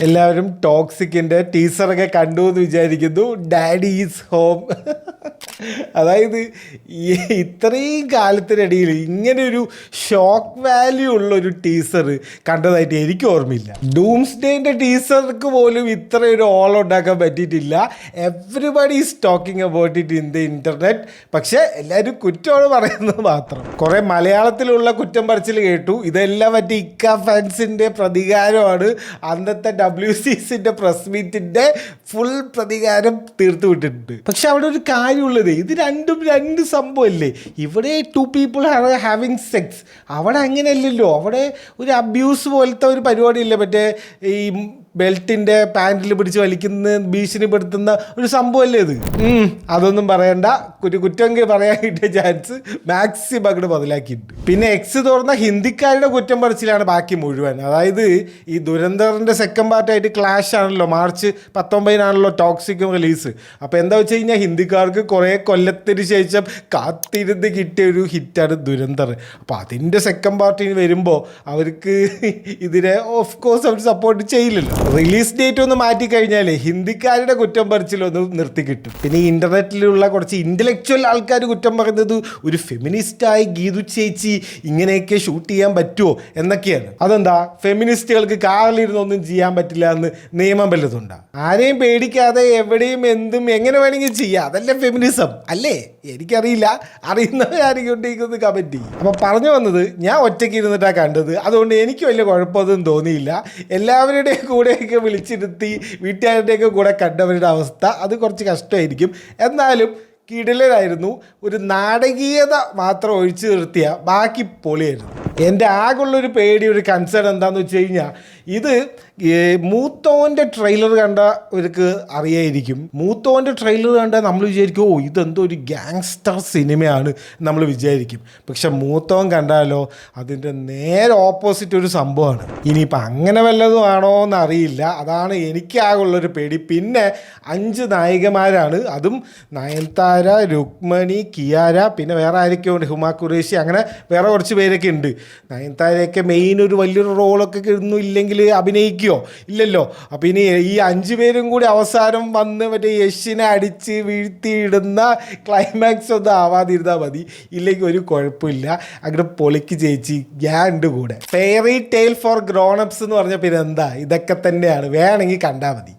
എല്ലാവരും ടോക്സിക്കിന്റെ ടീസറൊക്കെ കണ്ടു എന്ന് വിചാരിക്കുന്നു. Daddy is home. അതായത് ഇത്രയും കാലത്തിനിടയിൽ ഇങ്ങനെയൊരു ഷോക്ക് വാല്യൂ ഉള്ള ഒരു ടീസർ കണ്ടതായിട്ട് എനിക്ക് ഓർമ്മയില്ല. ഡൂംസ്ഡേന്റെ ടീസർക്ക് പോലും ഇത്രയൊരു ഓൾ ഉണ്ടാക്കാൻ പറ്റിയിട്ടില്ല. Everybody is talking about it in the internet. പക്ഷെ എല്ലാവരും കുറ്റമാണ് പറയുന്നത് മാത്രം. കുറെ മലയാളത്തിലുള്ള കുറ്റം പറച്ചിൽ കേട്ടു. ഇതെല്ലാം മറ്റേ ഇക്ക ഫാൻസിന്റെ പ്രതികാരമാണ്. അന്നത്തെ WCCന്റെ പ്രസ് മീറ്റിന്റെ ഫുൾ പ്രതികാരം തീർത്തു വിട്ടിട്ടുണ്ട്. പക്ഷെ അവിടെ ഒരു കാര്യമുള്ളത്, ഇത് രണ്ടും രണ്ട് സംഭവമല്ലേ. ഇവിടെ 2 people ഹാവിങ് സെക്സ്, അവിടെ അങ്ങനെയല്ലല്ലോ. അവിടെ ഒരു അബ്യൂസ് പോലത്തെ ഒരു പരിപാടിയില്ലേ, മറ്റേ ഈ ബെൽറ്റിൻ്റെ പാൻറ്റിൽ പിടിച്ച് വലിക്കുന്ന ഭീഷണിപ്പെടുത്തുന്ന ഒരു സംഭവമല്ലേ ഇത്. അതൊന്നും പറയണ്ട. ഒരു കുറ്റമെങ്കിൽ പറയാൻ കിട്ടിയ ചാൻസ് മാക്സിമം അങ്ങോട്ട് മുതലാക്കിയിട്ടുണ്ട്. പിന്നെ എക്സ് തുറന്ന ഹിന്ദിക്കാരുടെ കുറ്റം പറച്ചിലാണ് ബാക്കി മുഴുവൻ. അതായത് ഈ ദുരന്തറിൻ്റെ സെക്കൻഡ് പാർട്ടായിട്ട് ക്ലാഷ് ആണല്ലോ, മാർച്ച് 19 ടോക്സിക്കും റിലീസ്. അപ്പോൾ എന്താ വെച്ച് കഴിഞ്ഞാൽ ഹിന്ദിക്കാർക്ക് കുറേ കൊല്ലത്തിന് ശേഷം കാത്തിരുന്ന് കിട്ടിയ ഒരു ഹിറ്റാണ് ദുരന്തർ. അപ്പോൾ അതിൻ്റെ സെക്കൻഡ് പാർട്ടിന് വരുമ്പോൾ അവർക്ക് ഇതിനെ ഓഫ് കോഴ്സ് അവർ സപ്പോർട്ട് ചെയ്യില്ലല്ലോ. റിലീസ് ഡേറ്റ് ഒന്ന് മാറ്റിക്കഴിഞ്ഞാലേ ഹിന്ദിക്കാരുടെ കുറ്റം പറിച്ചിലൊന്ന് നിർത്തി കിട്ടും. പിന്നെ ഈ ഇൻ്റർനെറ്റിലുള്ള കുറച്ച് ഇൻ്റലക്ച്വൽ ആൾക്കാർ കുറ്റം പറയുന്നത് ഒരു ഫെമിനിസ്റ്റായി ഗീതു ചേച്ചി ഇങ്ങനെയൊക്കെ ഷൂട്ട് ചെയ്യാൻ പറ്റുമോ എന്നൊക്കെയാണ്. അതെന്താ, ഫെമിനിസ്റ്റുകൾക്ക് കാറിലിരുന്നൊന്നും ചെയ്യാൻ പറ്റില്ല എന്ന് നിയമം വല്ലതുണ്ടാ? ആരെയും പേടിക്കാതെ എവിടെയും എന്തും എങ്ങനെ വേണമെങ്കിൽ ചെയ്യാം. അതല്ലേ ഫെമിനിസം അല്ലേ? എനിക്കറിയില്ല, അറിയുന്നവരാരെങ്കിലും ഉണ്ടെങ്കിൽ കമൻറ്റ് ചെയ്യും. അപ്പം പറഞ്ഞു വന്നത്, ഞാൻ ഒറ്റയ്ക്ക് ഇരുന്നിട്ടാണ് കണ്ടത്. അതുകൊണ്ട് എനിക്ക് വലിയ കുഴപ്പമൊന്നും തോന്നിയില്ല. എല്ലാവരുടെയും കൂടെയൊക്കെ വിളിച്ചിരുത്തി വീട്ടുകാരുടെയൊക്കെ കൂടെ കണ്ടവരുടെ അവസ്ഥ അത് കുറച്ച് കഷ്ടമായിരിക്കും. എന്നാലും കിടിലനായിരുന്നു. ഒരു നാടകീയത മാത്രം ഒഴിച്ചു നിർത്തിയ ബാക്കി പൊളിയായിരുന്നു. എൻ്റെ ആകുള്ളൊരു പേടി, ഒരു കൺസേൺ എന്താണെന്ന് വെച്ച് കഴിഞ്ഞാൽ, ഇത് മൂത്തോൻ്റെ ട്രെയിലർ കണ്ടവർക്ക് അറിയായിരിക്കും. മൂത്തോൻ്റെ ട്രെയിലർ കണ്ടാൽ നമ്മൾ വിചാരിക്കും, ഓ ഇതെന്തോ ഒരു ഗ്യാങ്സ്റ്റർ സിനിമയാണ് നമ്മൾ വിചാരിക്കും. പക്ഷെ മൂത്തോൻ കണ്ടാലോ അതിൻ്റെ നേരെ ഓപ്പോസിറ്റ് ഒരു സംഭവമാണ്. ഇനിയിപ്പോൾ അങ്ങനെ വല്ലതും ആണോ എന്നറിയില്ല. അതാണ് എനിക്കാകുള്ളൊരു പേടി. പിന്നെ 5 നായികമാരാണ്. അതും നയൻതാര, രുക്മണി, കിയാര, പിന്നെ വേറെ ആരൊക്കെ ഉണ്ട്, ഹുമ ഖുറേഷി, അങ്ങനെ വേറെ കുറച്ച് പേരൊക്കെ ഉണ്ട്. നയൻതാരയൊക്കെ മെയിൻ ഒരു വലിയൊരു റോളൊക്കെ ഒന്നും ഇല്ലെങ്കിൽ അഭിനയിക്കുമോ? ഇല്ലല്ലോ. അപ്പം ഇനി ഈ 5 പേരും കൂടി അവസാനം വന്ന് മറ്റേ യശിനെ അടിച്ച് വീഴ്ത്തിയിടുന്ന ക്ലൈമാക്സ് ഒന്നും ആവാതിരുന്നാൽ മതി. ഇല്ലെങ്കിൽ ഒരു കുഴപ്പമില്ല. അങ്ങനെ പൊളിക്ക് ചേച്ചി ഞാൻ ഉണ്ട് കൂടെ. ഫെയറി ടെയിൽ ഫോർ ഗ്രോണപ്സ് എന്ന് പറഞ്ഞാൽ പിന്നെ എന്താ, ഇതൊക്കെ തന്നെയാണ്. വേണമെങ്കിൽ കണ്ടാൽ മതി.